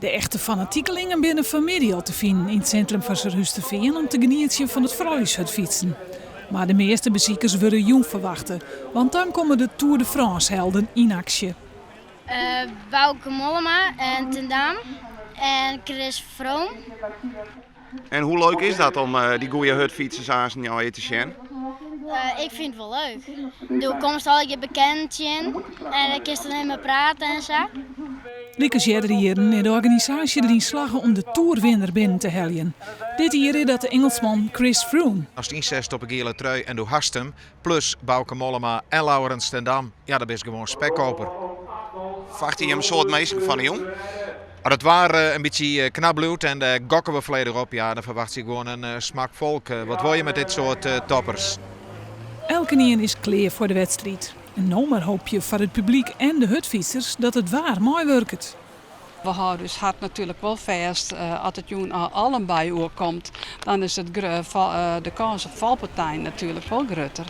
De echte fanatiekelingen binnen vanmiddag al te vinden in het centrum van Serhusterveen om te genieten van het Vrijhutfietsen. Maar de meeste bezoekers worden jong verwachten, want dan komen de Tour de France helden in actie. Bouke Mollema en Ten Dam en Chris Vroom. En hoe leuk is dat om die goede hutfietsers aan jou te zien? Ik vind het wel leuk. Je komt al je bekend in en dan kun je dan met praten en zo. Rieke Jedrieren in de organisatie erin slagen om de Tourwinner binnen te helpen. Dit hier is dat de Engelsman Chris Froome. Als het inzet op een gele trui en doe hast hem, plus Bouke Mollema en Laurens ten Dam, ja, dat is gewoon spekkoper. Verwacht je een soort meester van de jong? Maar het waren een beetje knabloed en daar gokken we volledig op. Ja, dan verwacht je gewoon een smak volk. Wat wil je met dit soort toppers? Elke nien is klaar voor de wedstrijd. En nou maar hoop je voor het publiek en de hutfietsers dat het waar mooi werkt. We houden dus hard natuurlijk wel vast. Als het jongen allen bij komt, dan is het de kans op valpartij natuurlijk wel groter.